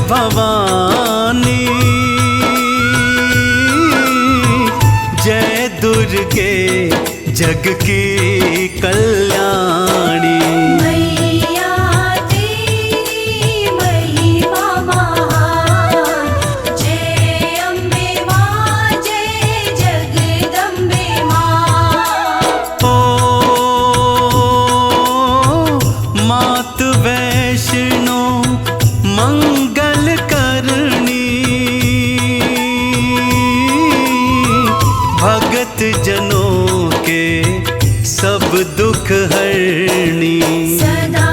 भवानी, जय दुर्गे जग की कल्याणी। जनों के सब दुख हरनी, सदा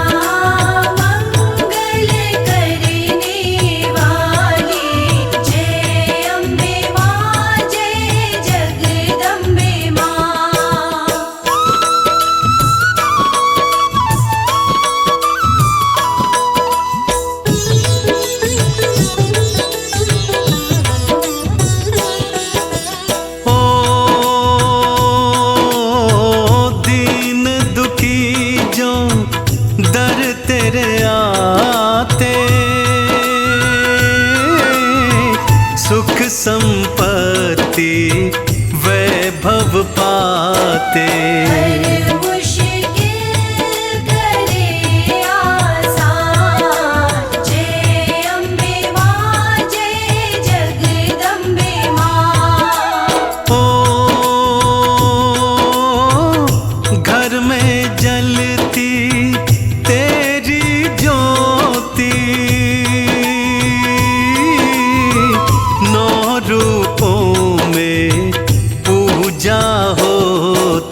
मंगल करने वाली, जय अम्बे माँ जय जगदम्बे माँ। दर तेरे आते सुख संपत्ति वैभव पाते। घर में जलती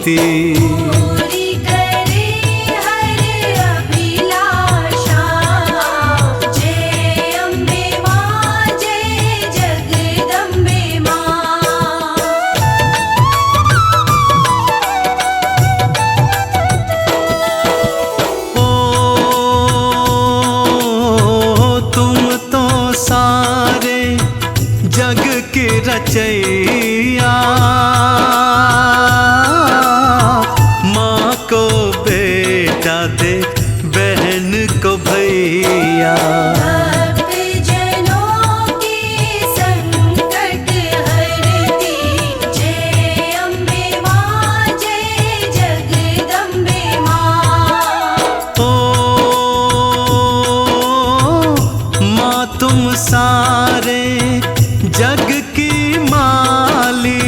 पूरी करे हर अभिलाषा, जय अम्बे माँ जय जगदम्बे माँ। ओ तुम तो सारे जग की रचैया, दे बहन को भैया। भक्तजनों के संकट हरती, जय अम्बे माँ जय जगदम्बे माँ। माँ तुम सारे जग की माली,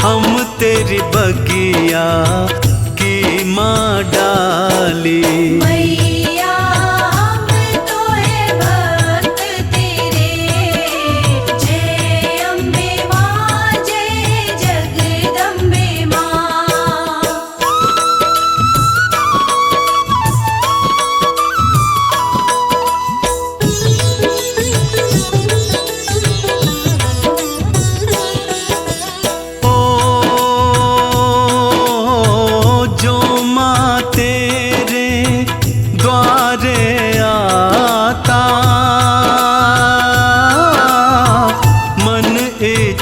हम तेरी बगिया की माँ डाली। मैया हम तो है भक्त तेरे, जय अम्बे माँ जय जगदम्बे माँ।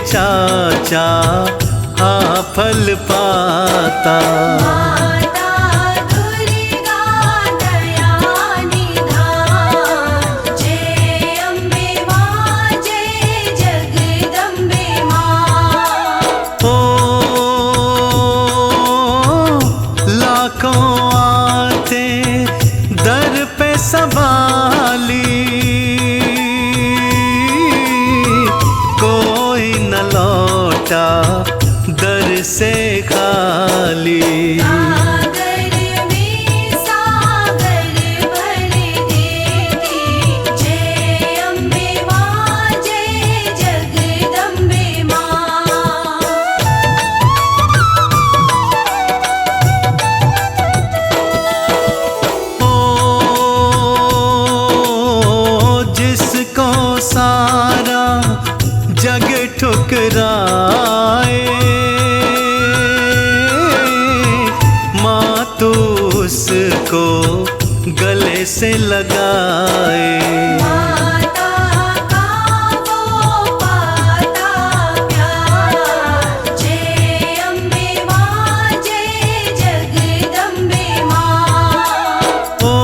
चाचा हाँ फल पाता। माता दुर्गा दया निधान, जय अम्बे माँ जय जगदम्बे माँ। लाखों आते दर पे संभाली, कोई न लौटा दर से खाली। सागर में सागर भर देती, जय अम्बे माँ जय जगदम्बे माँ। जिसको सारा जग ठुकराए, माँ तू उसको गले से लगाए। माता का वो पाता प्यार, जय अम्बे माँ जय जगदम्बे माँ। ओ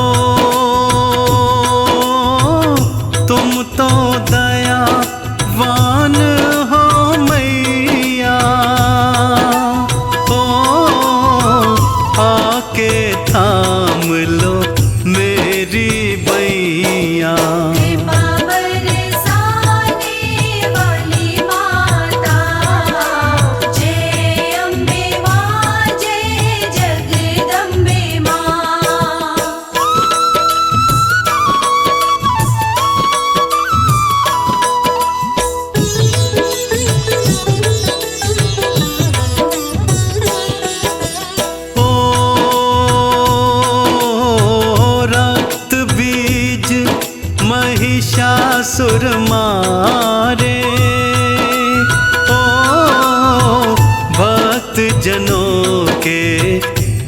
जनों के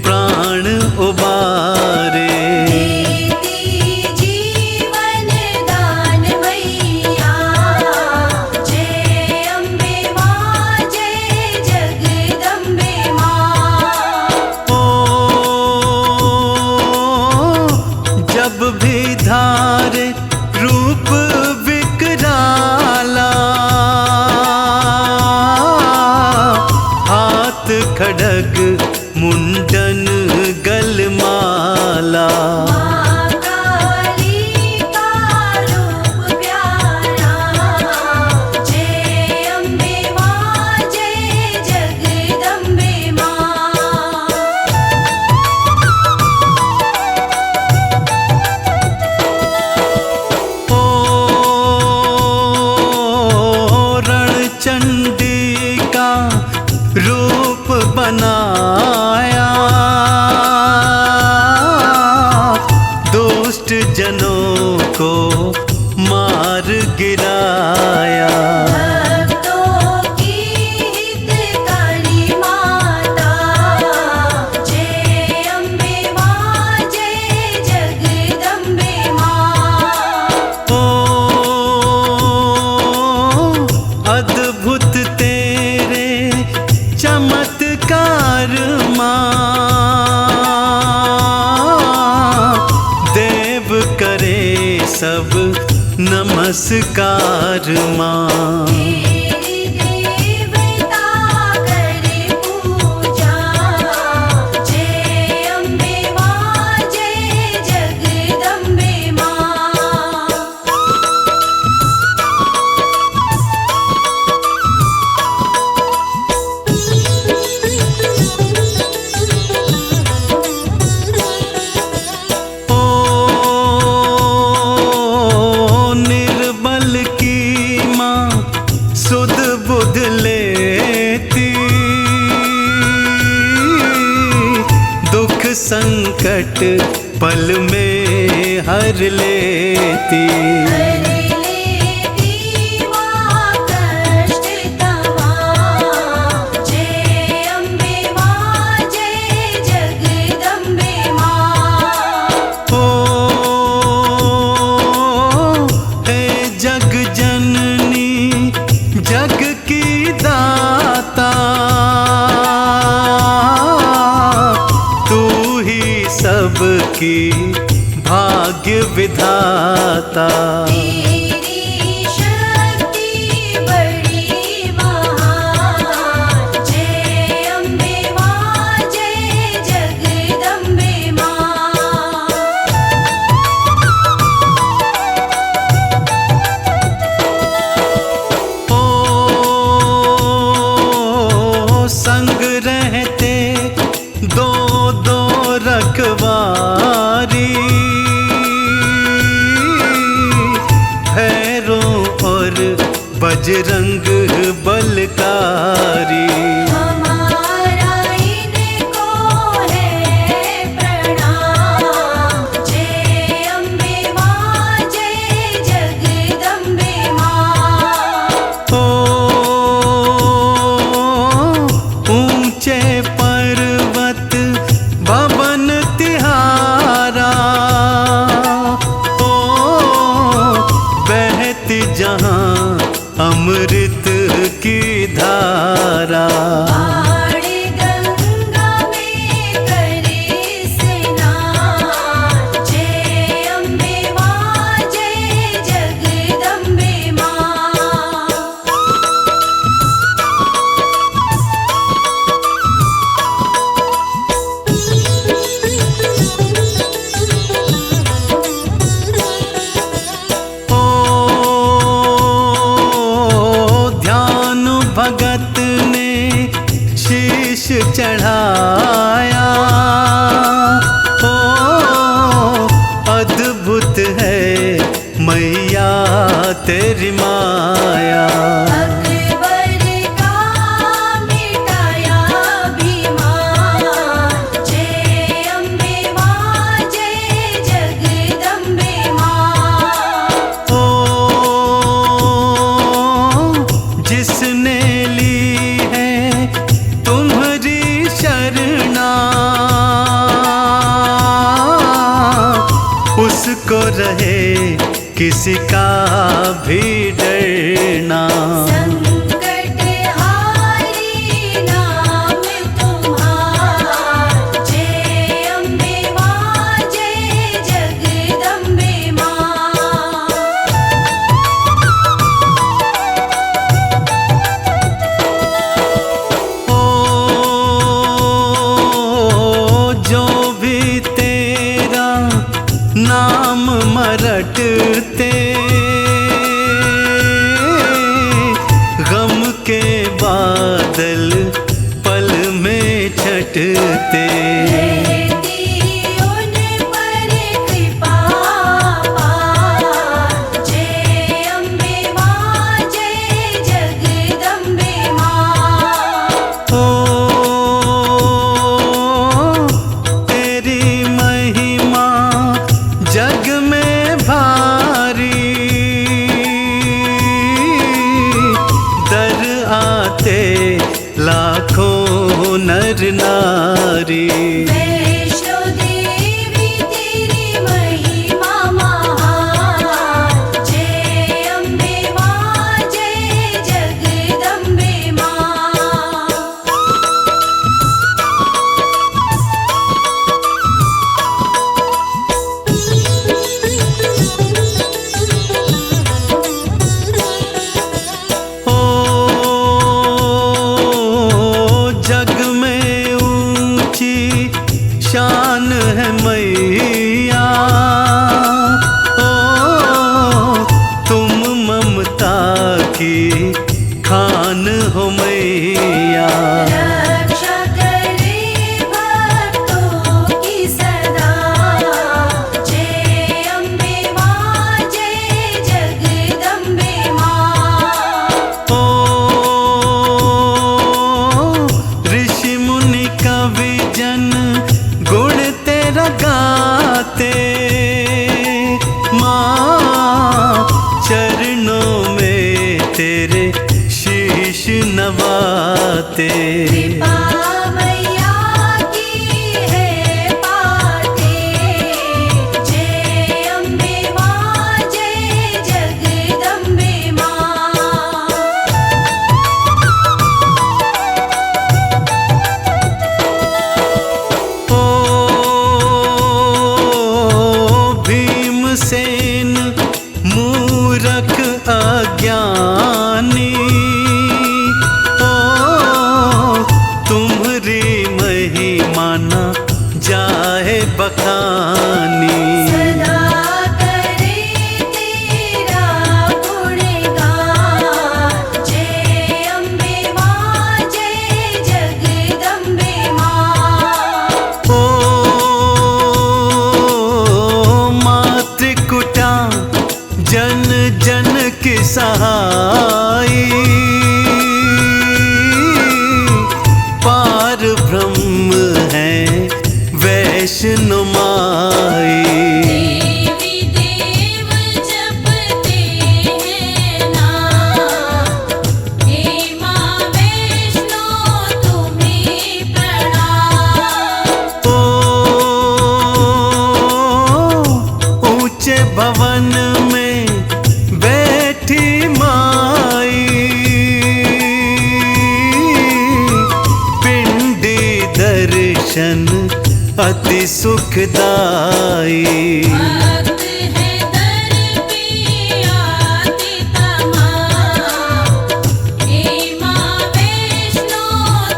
प्राण उबारे। देती जीवन दान मैया, जय अम्बे माँ, जय जगदम्बे माँ। ओ जब भी धारे रूप विकराला, हाथ खड्ग मुंडन गलमाला। माँ काली का रूप प्यारा, जय अम्बे माँ, जय जगदम्बे माँ। ओ रणचंडी का रूप बनाया, दुष्ट जनों को मार गिराया। भक्तों की हितकारी माता, जय अम्बे माँ, जय जगदम्बे माँ। ओ अद्भुत तेरे चमत्कार माँ, देव करे सब नमस्कार माँ। तेरी देवता करे पूजा, जय अम्बे माँ, जय जगदम्बे माँ। ओ निर्बल की माँ सुध बुध लेती, दुख संकट पल में हर लेती। हर लेती माँ कष्ट तमाम, जय अम्बे माँ, जय जगदम्बे माँ। ओ हे जग जननी जग की दाता, तू ही सबकी भाग्य विधाता। तेरी शक्ति बड़ी महान, जय अम्बे माँ, जय जगदम्बे माँ। ओ संग रहते दो दो रखवारी, भैरों और बजरंग बलकारी। हमारा इनको है प्रणाम, जय अम्बे माँ, जय जगदम्बे माँ। ओ ऊंचे पर्वत भवन तिहारा, ओ बहती जहां अमृत की धारा। बाण गंगा में करे स्नान, जय अम्बे माँ, जय जगदम्बे माँ। ओ ध्यान भगत ने शीश चढ़ाया, ओ अद्भुत है मैया तेरी माया। अकबर का मिटाया अभिमान, जय अम्बे माँ, जय जगदम्बे माँ। ओ जिसने ली है तुम्हारी करना, उसको रहे किसी का भी डरना। संकट हारी नाम तुम्हारा, जय अम्बे मां जय जगदम्बे मां। जो भी तेरा नाम मरटते, गम के बादल पल में छटते। रहती उन पर कृपा पार, जय अम्बे मां जय जगदम्बे मां। ओ तेरी महिमा जग में भारी, दर आते लाखों नर नारी। वैष्णो देवी तेरी महिमा महान, जय अम्बे मां जय जगदम्बे मां। जग में ऊंची शान है मैया, ओ तुम ममता की खान हो मैया। रक्षा करे भक्तों की सदा, जय अम्बे मां जय जगदम्बे मां। ओ ऋषि मुनि कवि जन गुण तेरा गाते, माँ चरणों में तेरे शीश नवाते। कृपा मैया की है पाते, जय अम्बे मां जय जगदम्बे मां। ओ भीमसेन मूरख अज्ञानी, ओ तुम्हारी महिमा न जाए बखानी। सदा करे तेरा गुणगान, जय अम्बे मां जय जगदम्बे मां। ओ मातृकुटा जन जन की सहाई, पार ब्रह्म है वैष्णो माई। देवी देव जपते हैं नाम, हे मां वैष्णो तुम्हें प्रणाम। ओ ऊंचे भवन में बैठी माई, पिंडी दर्शन अति सुखदाई। भक्त है दर पे आते तमाम, हे मां वैष्णो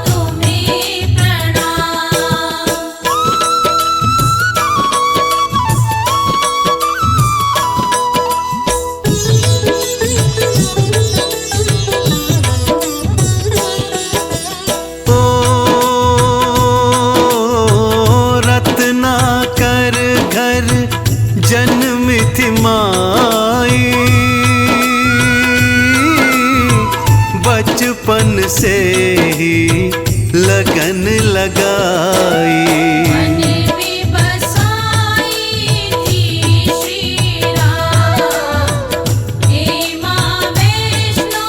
तुम्हें प्रणाम। ओ रत्नाकर घर जन्मी थी माई, बचपन से ही लगन लगाई। मन में बसाई थी श्री राम, हे मां वैष्णो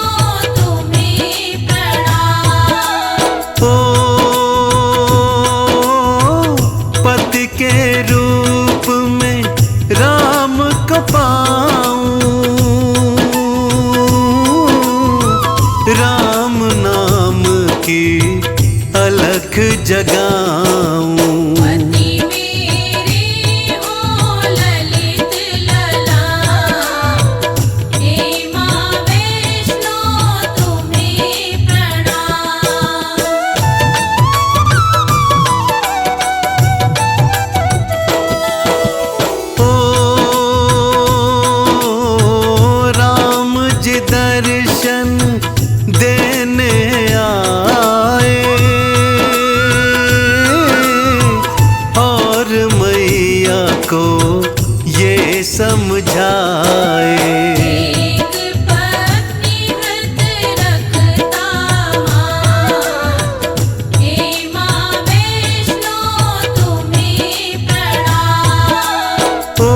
तुम्हें प्रणाम। ओ की अलख जगाऊं। पति मेरे हो ललित लला, हे माँ वैष्णो तुम्हें प्रणाम। ओ राम जी दर्शन देने आए और मैया को ये समझाए। एक पत्नी व्रत रखता माँ, हे माँ वैष्णो तुम्हें प्रणाम। ओ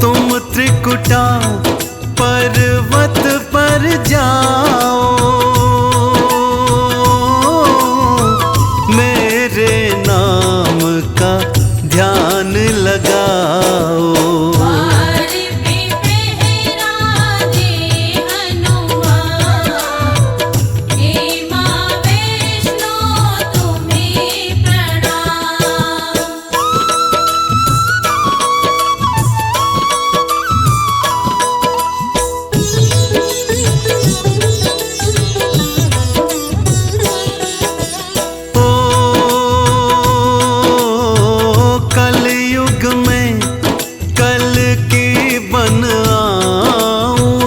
तुम त्रिकुटा पर्वत पर जाओ, मेरे नाम का ध्यान लगाओ। द्वार पे पहरा दे हनुमान, हे माँ वैष्णो तुम्हें प्रणाम। ओ कलयुग में कल की बन आऊं,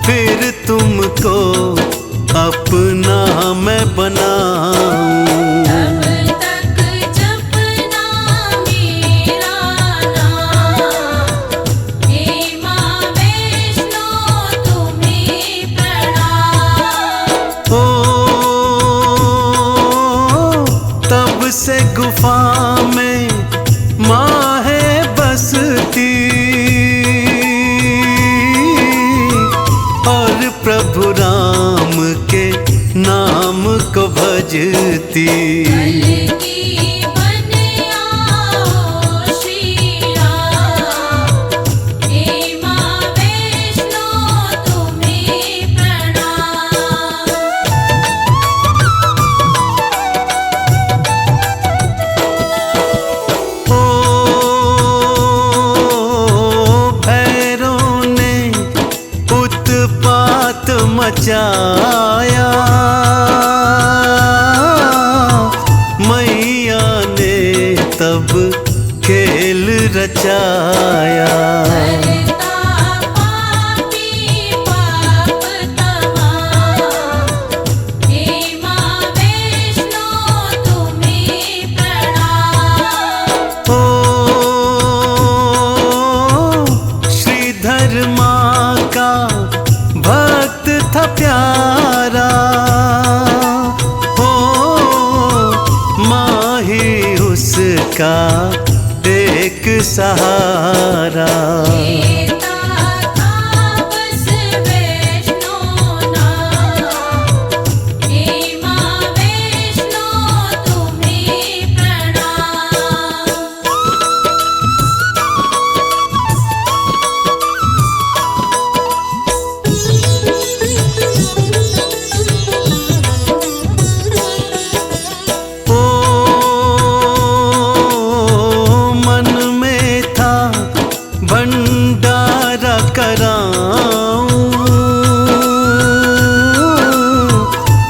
फिर तुमको अपना मैं बनाऊं। तब तक जपना मेरा नाम, हे माँ वैष्णो तुम्हें प्रणाम। ओ तब से गुफा में माँ है बसती और प्रभु राम के नाम को भजती। कल की बन आओ श्री राम, हे माँ वैष्णो तुम्हें प्रणाम। ओ भैरों ने उत्पात मचाया, मैया ने तब खेल रचाया। करता पापी पाप तमाम, हे माँ वैष्णो तुम्हें प्रणाम। ओ श्रीधर माँ का भक्त था प्यारा, ओ माँ ही उसका एक सहारा। देता था बस वैष्णो नाम, हे माँ वैष्णो तुम्हें प्रणाम। ओ मन में था भंडारा कराऊं,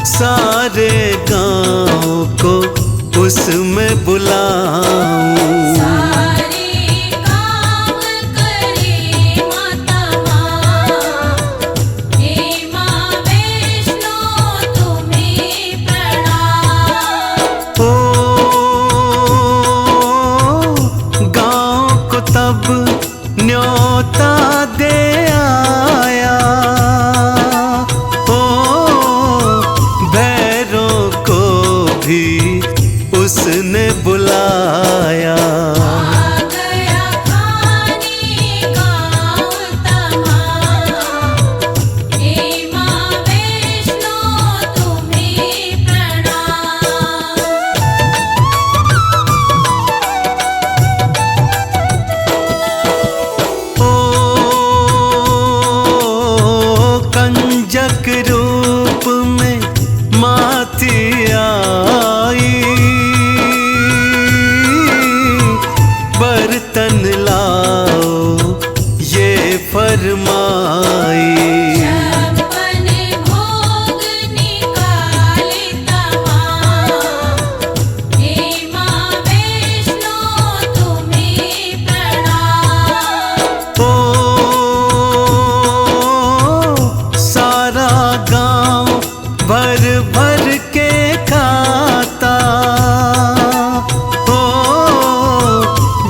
सारे गांव को उसमें बुलाऊं। सारे काम करे माता माँ, हे माँ वैष्णो तुम्हें प्रणाम। ओ गांव को तब न्योता दे आया, ओ भैरों को भी उसने रूप में माती आई, बर्तन लाओ ये फरमाई। छप्पन भोग निकाले तमाम, हे माँ वैष्णो तुम्हें प्रणाम। ओ सारा गांव भर भर के खाता, ओ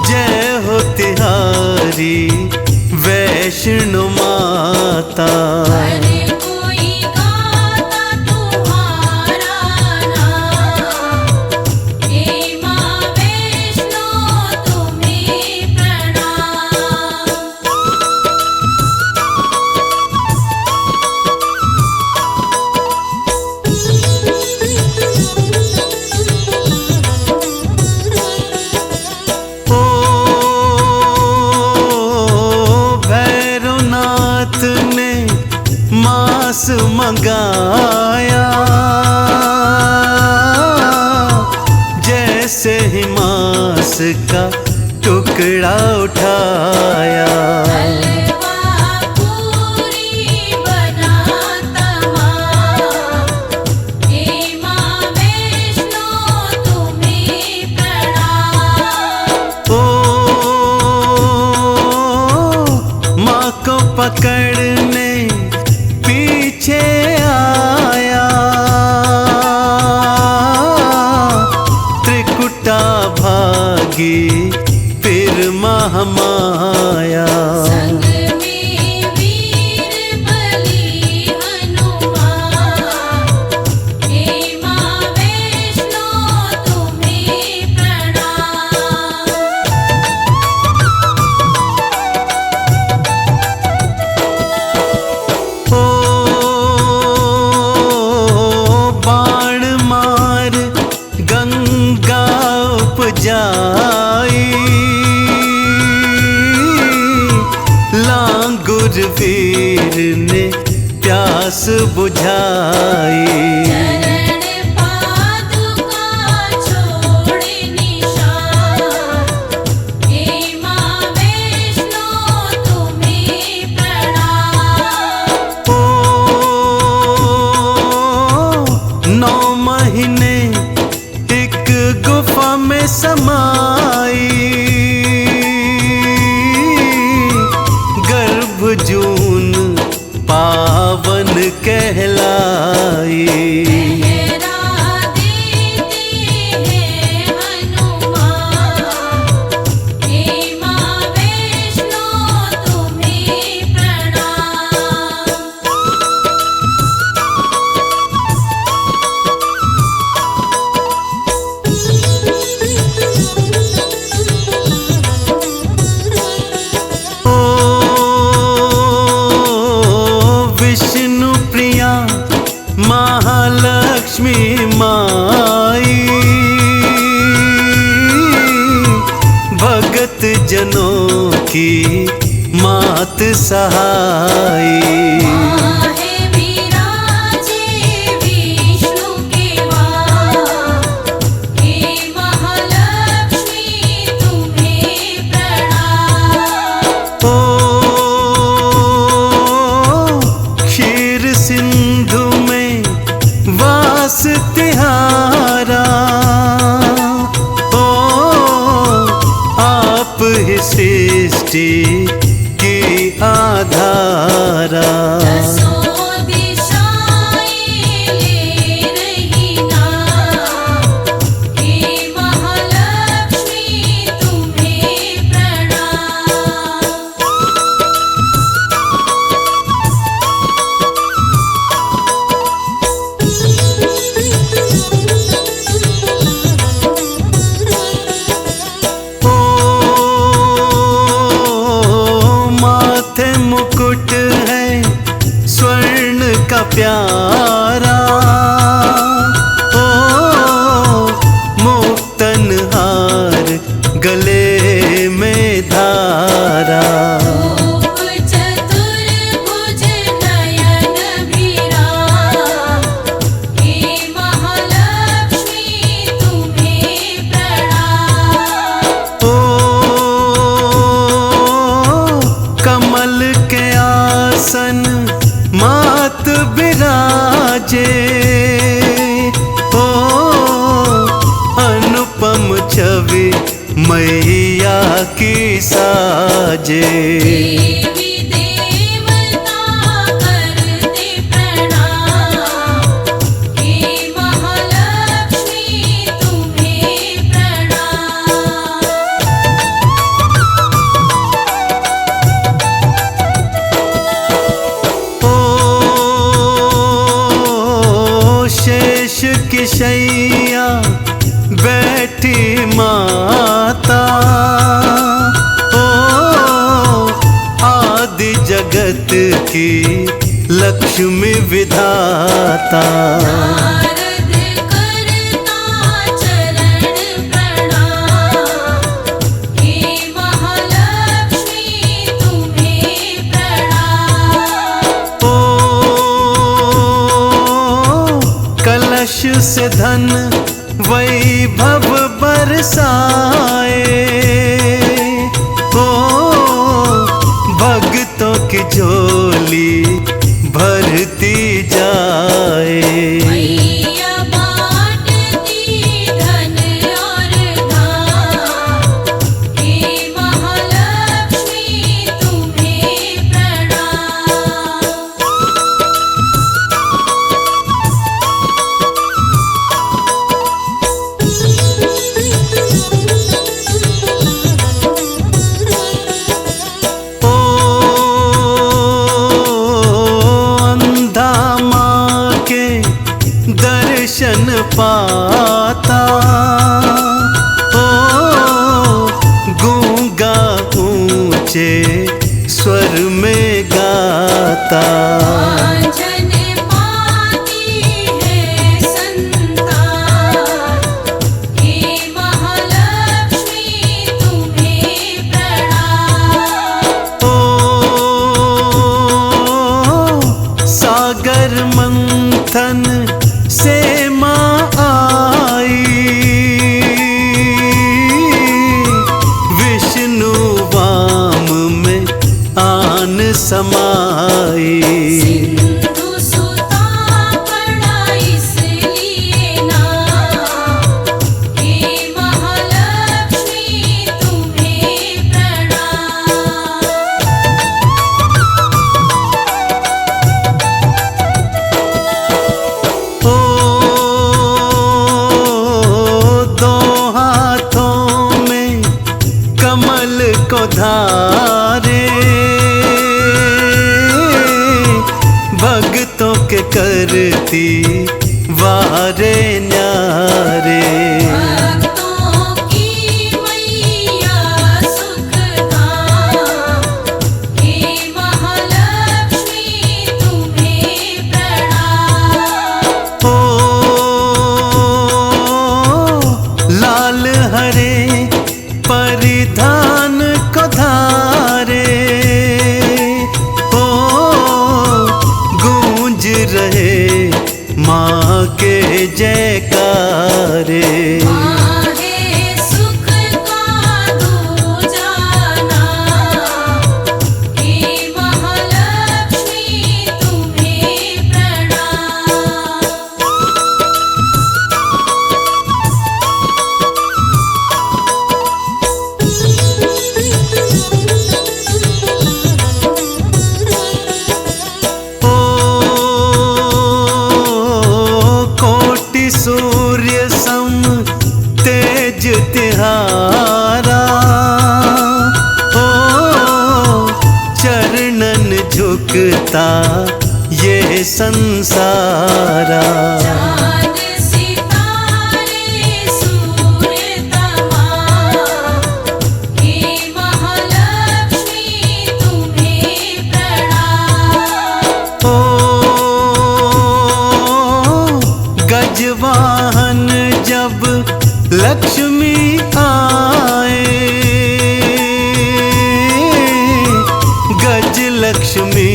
जय हो तिहारी वैष्णो माता। हर कोई गाता तुम्हारा नाम, हे माँ वैष्णो तुम्हें प्रणाम। ओ भैरवनाथ ने मांस मंगाया, जैसे ही मांस का टुकड़ा उठाया, हलवा पूरी बनाता माँ, हे माँ वैष्णो तुम्हें प्रणाम। ओ माँ को पकड़ने पीछे आया, त्रिकुटा भागी फिर महामाया। संग में वीर बलि हनुमान, हे माँ वैष्णो तुम्हें प्रणाम। ओ बाण मार गंगा उपजाई, लांगुर वीर ने प्यास बुझाई। चरण पादुका छोड़े निशान, हे माँ वैष्णो तुम्हें प्रणाम। ओ 9 महीने एक गुफा में समाई, गर्भ जून पावन कहलाई। पहरा देते हैं हनुमान, हे माँ वैष्णो तुम्हें प्रणाम। ओ विष्णु प्रिया महालक्ष्मी माई, भगत जनों की मात सहाई। माँ है विराजे विष्णु के वाहन, हे महालक्ष्मी तुम्हें प्रणाम। ओ क्षीर सिंधु में वास तिहारा, ओ आप ही सृष्टि की आधारा। दसों दिशाएं ले रही नाम, हे महालक्ष्मी तुम्हें प्रणाम। ओ माथे मुकुट है स्वर्ण का प्यारा, ओ मुक्तन हार गले में धारा। रूप चतुर्भुज नयन भिराम, मात बिराजे। ओ अनुपम छवि मैया की साजे। देवी देवता करते प्रणाम, हे महालक्ष्मी तुम्हें प्रणाम। ओ शेष की शैया बैठी माता। ओ आदि जगत की लक्ष्मी विधाता। नारद करता चरण प्रणाम, हे महालक्ष्मी तुम्हें प्रणाम। ओ कलश से धन वैभव बरसाए। ओ भक्तों की झोली भरती जाए। मैया बाँटती धन और धाम, हे महालक्ष्मी तुम्हें प्रणाम। ओ अंधा माँ के दर्शन पाता। ओ गूंगा ऊंचे स्वर में गाता। आंजन पाती है संतान, हे महालक्ष्मी तुम्हें प्रणाम। ओ सागर मंथन से माँ आई। विष्णु वाम में आन समाई। सिंधु सुता पड़ा इसलिए नाम, हे महालक्ष्मी तुम्हें प्रणाम। ओ दो हाथों में कमल को धारे। भक्तों के करती वारे न्यारे। भक्तों की मैया सुखधाम, हे महालक्ष्मी तुम्हें प्रणाम। ओ लाल हरे परिधान को धारे। ओ गूंज रहे माँ के जयकारे। माँ है सुख का दूजा नाम, हे महालक्ष्मी तुम्हें प्रणाम। ओ कोटि सूर्य सम तेज तिहारा। ओ चरणन झुकता ये संसारा। चाँद सितारे सूर्य तमाम, हे महालक्ष्मी तुम्हें प्रणाम। ओ गजवाहन जब लक्ष्मी आए। गज लक्ष्मी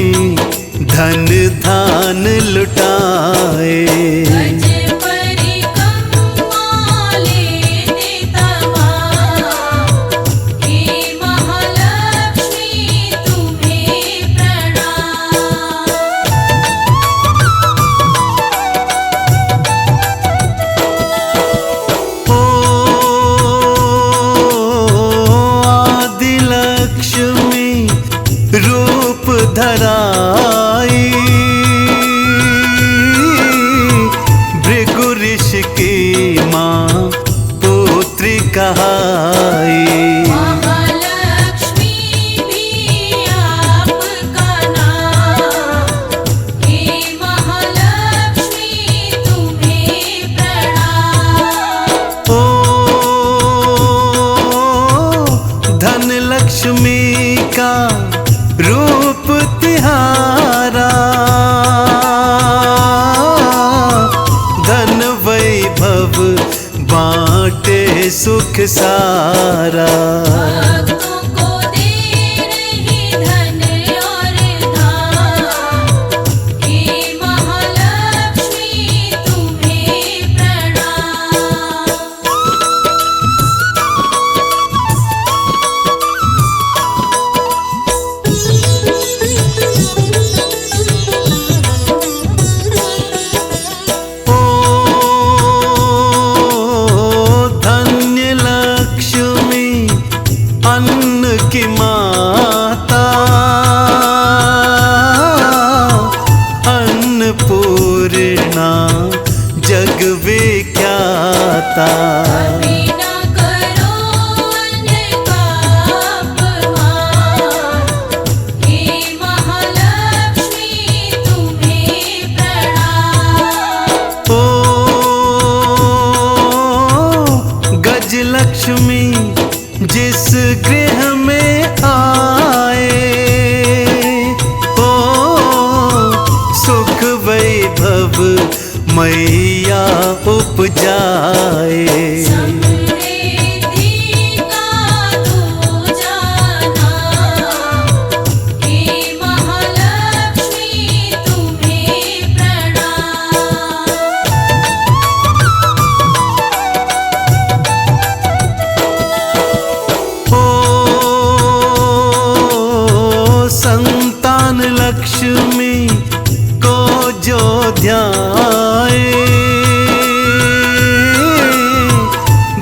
धन धान लुटाए। गज परिक्रमा लेते तमाम, हे महालक्ष्मी तुम्हें प्रणाम। सुख सारा। भक्तों को दे रही धन और धाम, हे महालक्ष्मी तुम्हें प्रणाम। ओ धन्य लक्ष्मी अन्न की माता, अन्नपूर्णा जग विख्याता। कभी न करो अन्न का अपमान, हे महालक्ष्मी तुम्हें प्रणाम। ओ गजलक्ष्मी जिस गृह में आए, ओ सुख वैभव मैया उपजाए। समृद्धि का तू जाना, हे महालक्ष्मी तुम्हें प्रणाम। ओ संतान लक्ष्मी को जो ध्याए,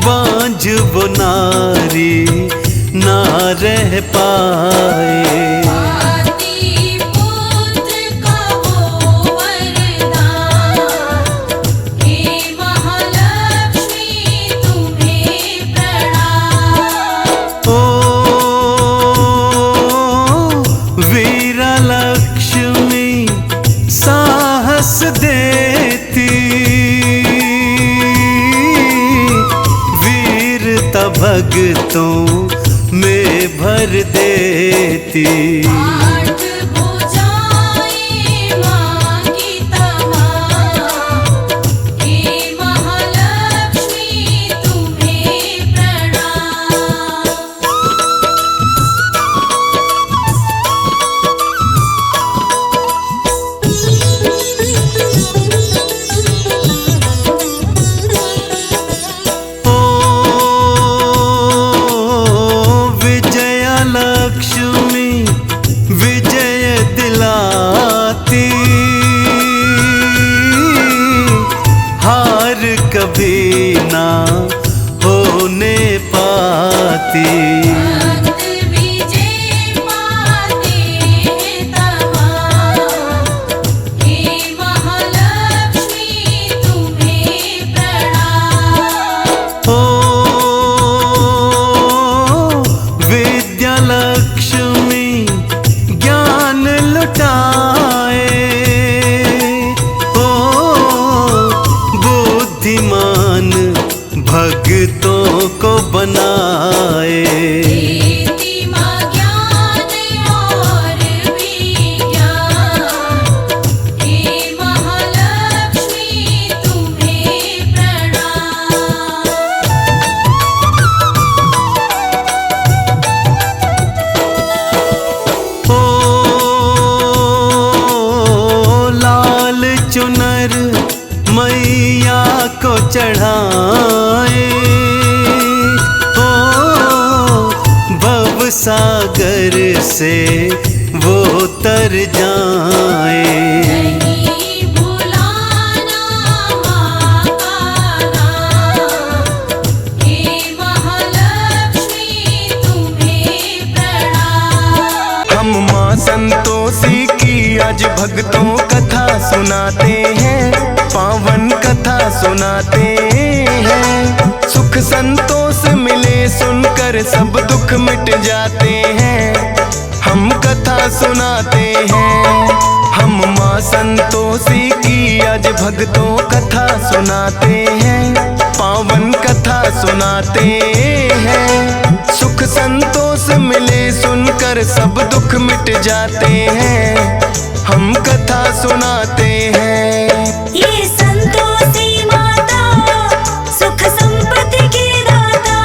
बांझ वो नारी ना रह पाए। आदि पुत्र का वो वरदान, हे महालक्ष्मी तुम्हें प्रणाम। ओ वीरा लक्ष्मी साहस देती, वीरता भक्तों में भर देती। आठ भुजाएं मां की तमाम, हे महालक्ष्मी तुम्हें प्रणाम। ओ विजया लक्ष्मी विजय दिलाती, हार कभी ना होने पाती। भक्त विजय पाते हैं तमाम, हे महालक्ष्मी तुम्हें प्रणाम। ओ विद्या लक्ष्मी ज्ञान लुटाए, ओ बुद्धिमान भक्तों को बनाए। देती मां ज्ञान और विज्ञान, हे महालक्ष्मी तुम्हें प्रणाम। ओ लाल चुनर मैया को चढ़ाए, ओ भव सागर से वो तर जाए। नहीं भुलाना मां का नाम, हे महालक्ष्मी तुम्हें प्रणाम। हम माँ संतोषी की आज भक्तों कथा सुनाते हैं, पावन कथा सुनाते हैं। सुख संतोष मिले सुनकर सब दुख मिट जाते हैं। हम कथा सुनाते हैं, हम माँ संतोषी की आज भक्तों कथा सुनाते हैं, पावन कथा सुनाते हैं। सुख संतोष मिले सुनकर सब दुख मिट जाते हैं। हम कथा सुनाते हैं। ये संतोषी माता सुख संपत्ति की दाता,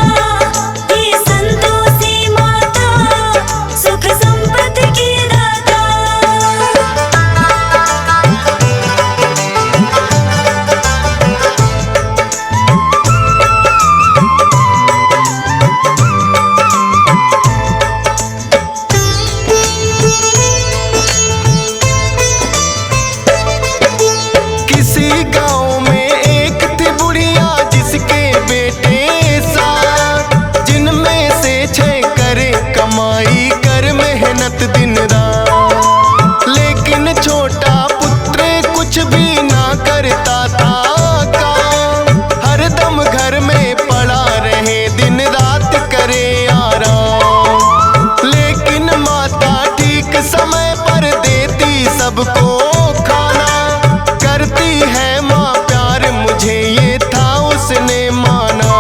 बेटे सात, जिनमें से 6 करे कमाई कर मेहनत दिन रात। लेकिन छोटा पुत्र कुछ भी ना करता था काम, हरदम घर में पड़ा रहे दिन रात करे आराम। लेकिन माता ठीक समय पर देती सबको खाना, करती है माँ प्यार मुझे ये था उसने माना।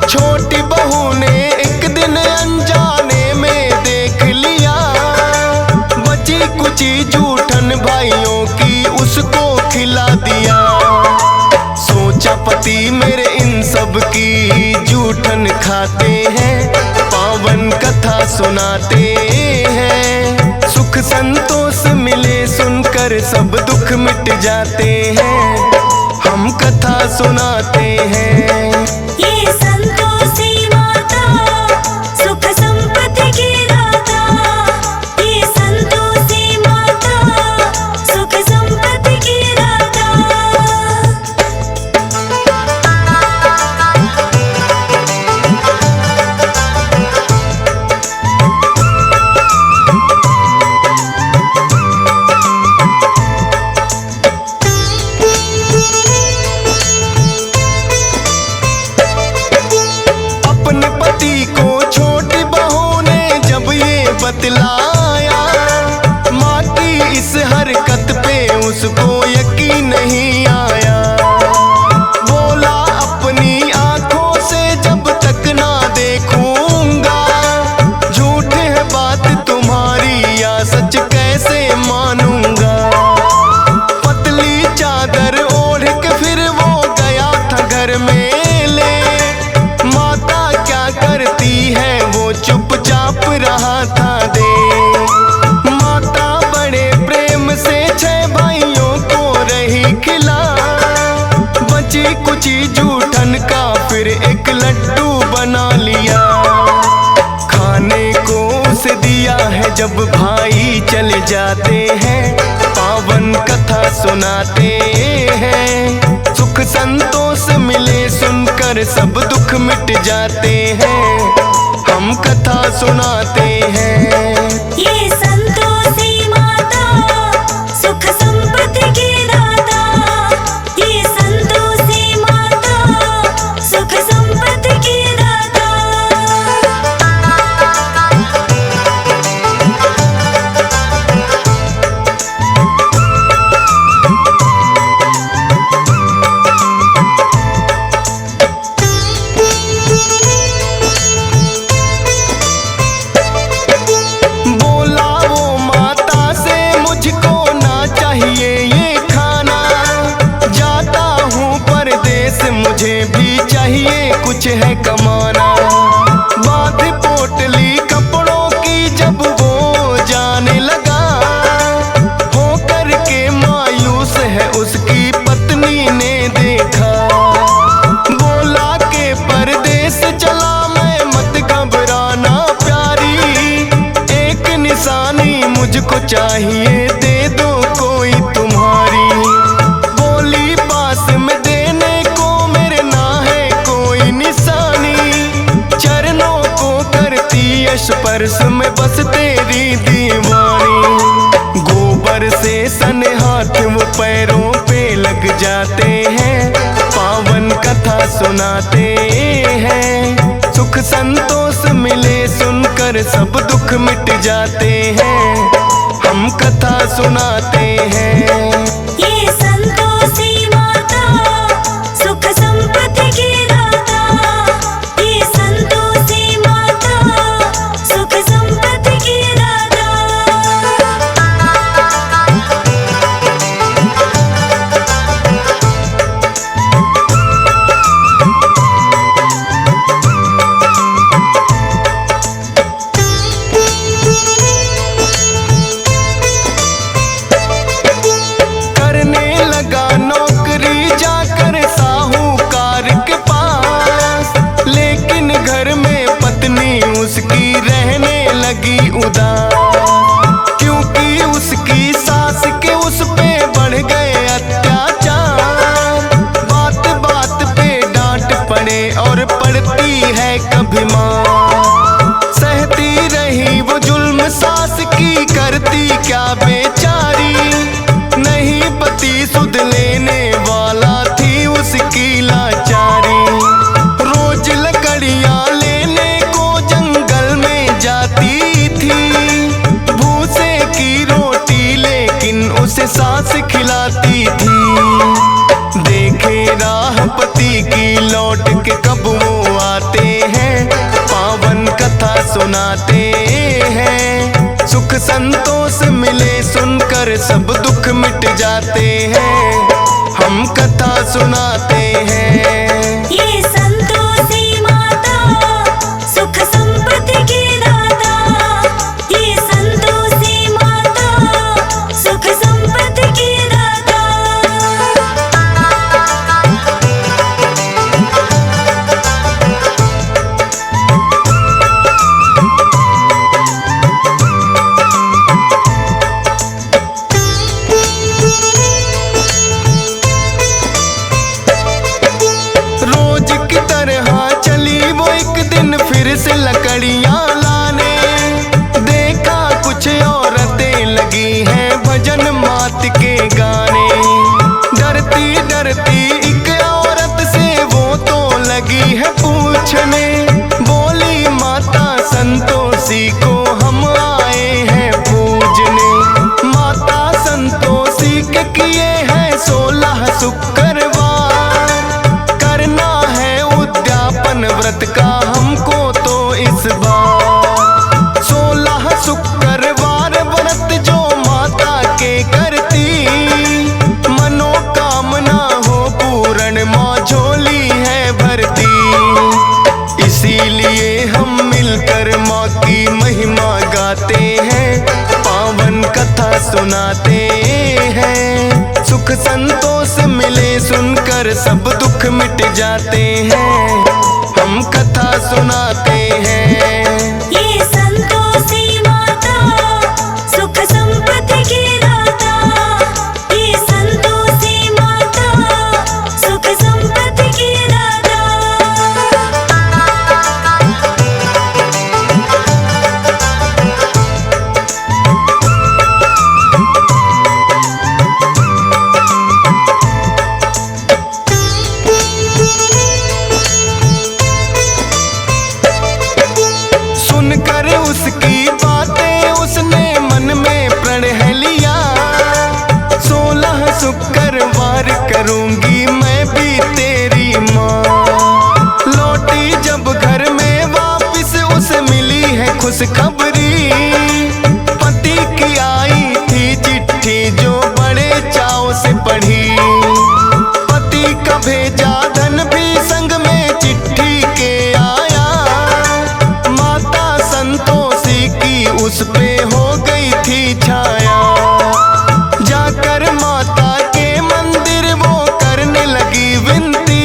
छोटी बहू ने एक दिन अनजाने में देख लिया, बची कुची जूठन भाइयों की उसको खिला दिया। सोचा पति मेरे इन सब की जूठन खाते हैं, पावन कथा सुनाते हैं। सुख संतोष मिले सुनकर सब दुख मिट जाते हैं, हम कथा सुनाते हैं। ये संतोषी माता सुख संपत्ति की दाता, ये संतोषी माता सुख संपत्ति की दाता। अपने पति को छोटी बहू ने जब ये बतलाया, माँ की इस हरकत पे उसको यकीन नहीं आया। बोला अपनी आंखों से जब तक ना देखूंगा, झूठ है बात तुम्हारी या सच कैसे मानूंगा। पतली चादर ओढ़ के फिर वो गया था घर में ले, माता क्या करती है वो चुपचाप रहा था दे। माता बड़े प्रेम से 6 भाइयों को रही खिला, बची कुची जूठन का फिर एक लड्डू बना लिया। खाने को उसे दिया है जब भाई चले जाते हैं, पावन कथा सुनाते हैं। सुख संतोष मिले सुनकर सब दुख मिट जाते हैं, हम कथा सुनाते हैं। ये संतोषी माता सुख संपत्ति की दाता, ये संतोषी माता सुख संपत्ति की दाता। बोला वो माता से मुझको ना चाहिए ये खाना, जाता हूँ परदेस मुझे भी चाहिए कुछ है कमाना। बात पोटली कपड़ों की जब वो जाने लगा, हो करके मायूस है उसकी पत्नी ने देखा। बोला के परदेस चला मैं मत घबराना प्यारी, एक निशानी मुझको चाहिए दे दो कोई तुम्हारी। बोली पास में देने को मेरे ना है कोई निशानी, चरणों को करती स्पर्श में बस तेरी दीवानी। गोबर से सने हाथ वो पैरों पे लग जाते हैं, पावन कथा सुनाते हैं। सुख संतोष मिले सुनकर सब दुख मिट जाते हैं, हम कथा सुनाते हैं। ये संतोषी माता सुख संपत्ति की दाता, ये संतोषी माता सुख संपत्ति की दाता। भी सुध लेने वाला थी उसकी लाचारी। रोज लकड़ियां लेने को जंगल में जाती थी, भूसे की रोटी लेकिन उसे सास खिलाती थी। देखे राह पति की लौट के कब वो आते हैं, पावन कथा सुनाते हैं। सुख संतोष मिले सुनकर सब दुख मिट जाते हैं, हम कथा सुनाते हैं। ये संतोषी माता सुख संपत्ति की दाता, ये संतोषी माता सुख संपत्ति की दाता। रोज की तरह चली वो एक दिन फिर से लकड़ियां लाने। देखा कुछ औरतें लगी हैं भजन मात के गाने। डरती डरती एक औरत से वो तो लगी है पूछने, बोली माता संतोषी को हम आए हैं पूजने। माता संतोषी के किए हैं 16 शुक्रवार, करना है उद्यापन व्रत का हमको तो इस बार। 16 शुक्रवार व्रत जो माता के करती, मनोकामना हो पूर्ण माँ झोली है भरती। इसीलिए हम मिलकर माँ की महिमा गाते हैं, पावन कथा सुनाते हैं। सुख संतोष मिले सुनकर सब दुख मिट जाते हैं, हम कथा सुनाते हैं। ये संतोषी माता सुख संपत्ति की दाता, ये संतोषी माता सुख संपत्ति की दाता। सुनकर उसकी बातें उसने मन में प्रण लिया। 16 शुक्रवार करूंगी मैं भी तेरी माँ। लौटी जब घर में वापिस उसे मिली है खुशखबरी, पति की आई थी चिट्ठी जो बड़े चाव से पढ़ी। पति का भेजा धन भी संग में चिट्ठी के आया, माता संतोषी की उस पे हो गई थी छाया। जाकर माता के मंदिर वो करने लगी विनती,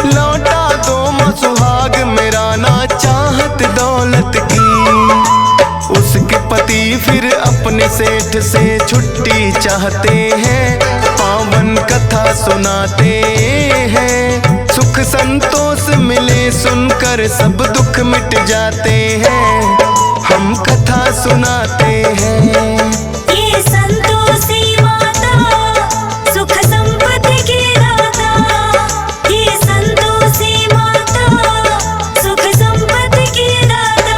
लौटा दो माँ सुहाग मेरा ना चाहत दौलत की। उसके पति फिर अपने सेठ से छुट्टी चाहते हैं, पावन कथा सुनाते हैं। सुख संतोष मिले सुनकर सब दुख मिट जाते हैं, हम कथा सुनाते हैं। ये संतोषी माता सुख संपत्ति की दाता, ये संतोषी माता सुख संपत्ति की दाता।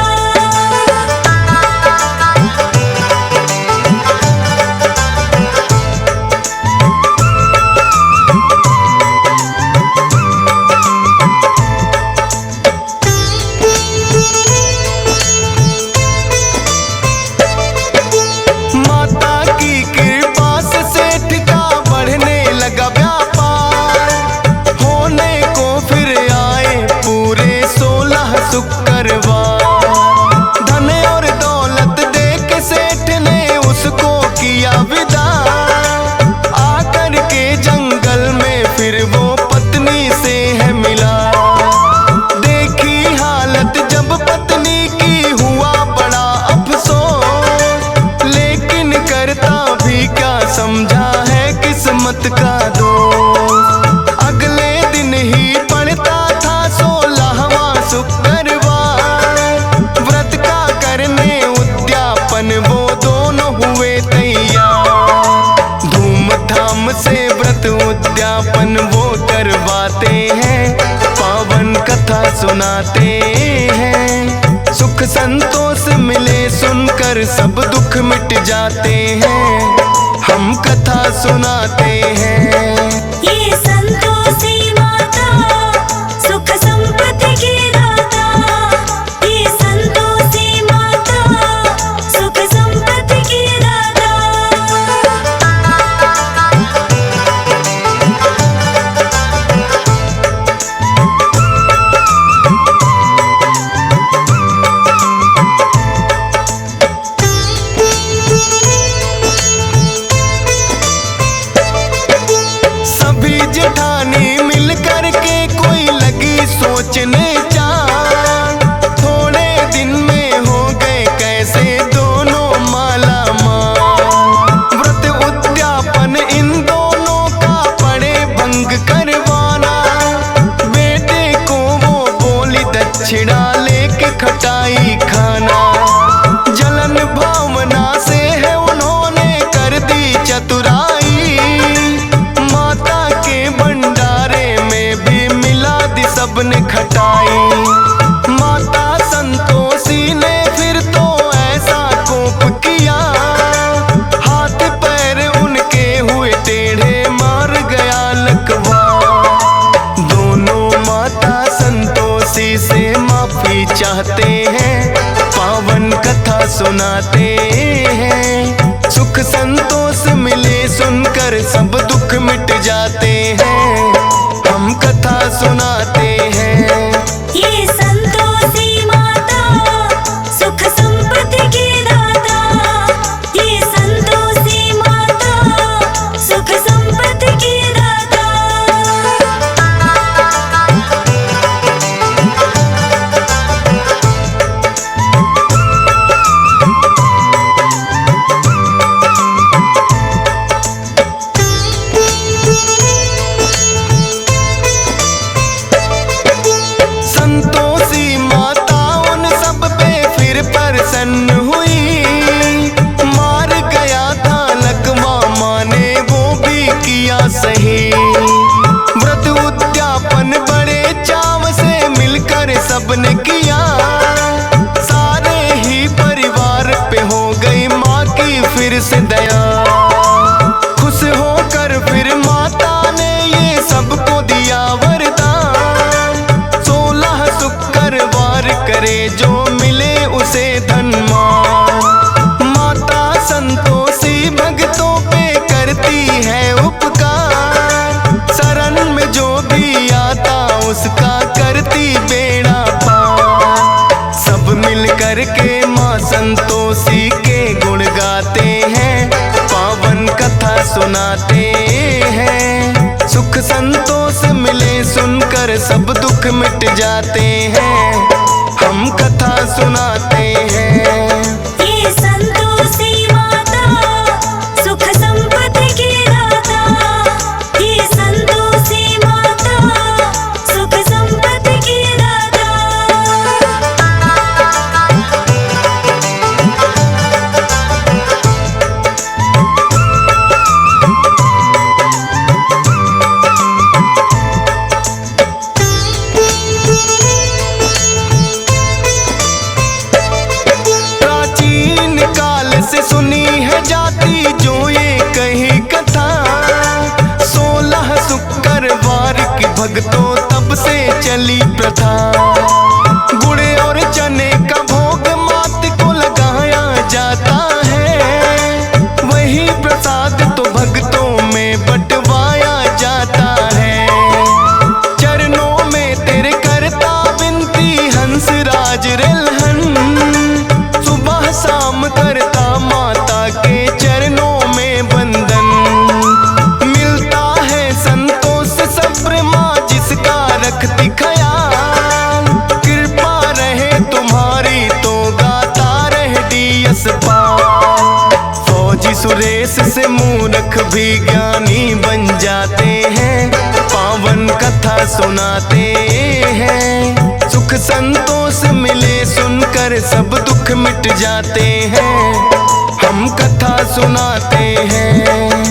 किस्मत का दोष। अगले दिन ही पड़ता था 16वां शुक्रवार, व्रत का करने उद्यापन वो दोनों हुए तैयार। धूमधाम हमसे व्रत उद्यापन वो करवाते हैं, पावन कथा सुनाते हैं। सुख संतोष मिले सुनकर सब दुख मिट जाते हैं, हम कथा सुनाते हैं। ये संतोषी माता सुख संपत्ति की दाता, ये संतोषी माता सुख संपत्ति की दाता। सभी जेठानी मिल कर के कोई लगी सोचने चार, थोड़े दिन में हो गए कैसे दोनों माला माल। व्रत उद्यापन इन दोनों का पड़े भंग करवाना, बेटे को वो बोली दक्षिणा लेके खटाई खाना। जलन भावना से है उन्होंने कर दी चतुराई, माता के भंडारे में भी मिला दी सबने खटाई। माता संतोषी ने फिर तो ऐसा कोप किया, हाथ पैर उनके हुए टेढ़े मार गया लकवा। दोनों माता संतोषी से माफी चाहते हैं, पावन कथा सुनाते हैं। सुख संतोष मिले सुनकर सब दुख मिट जाते हैं, हम कथा सुनाते हैं। ये संतोषी माता सुख संपत्ति की दाता, ये संतोषी माता सुख संपत्ति की दाता। संतोषी माता उन सब पे फिर प्रसन्न हुई, मार गया था लकवा माँ ने वो भी किया सही। व्रत उद्यापन बड़े चाव से मिलकर सबने किया, सारे ही परिवार पे हो गई माँ की फिर से दया। खुश होकर फिर माता ने ये सबको दिया वरदान, 16 शुक्रवार करे जो मिले उसे धन मान। माता संतोषी भक्तों पे करती है उपकार, शरण में जो भी आता उसका करती बेड़ा पार। सब मिल कर के माँ संतोषी के गुण गाते हैं, पावन कथा सुनाते हैं। सुख संतोष मिले सुनकर सब दुख मिट जाते हैं, हम कथा सुनाते हैं। ये संतोषी माता सुख संपत्ति की दाता, ये संतोषी माता सुख संपत्ति की दाता। प्राचीन काल से सुनी है जाती जो ये कही कथा, 16 शुक्रवार की भक्तों तब से चली प्रथा। गुड़ और चने का भोग मात को लगाया जाता है, वही प्रसाद तो भक्तों में बंटवाया जाता है। चरणों में तेरे करता विनती हंसराज रिलहन, सुबह शाम करता माता के चरणों में बंदन। मिलता है संतोष सब्र माँ जिसका रखती ख्याल, कृपा रहे तुम्हारी तो गाता रहे डीएस पाल। फौजी सुरेश से मूर्ख भी ज्ञानी बन जाते हैं, पावन कथा सुनाते हैं। सुख संतोष मिले सुनकर सब दुख मिट जाते हैं, हम कथा सुनाते हैं।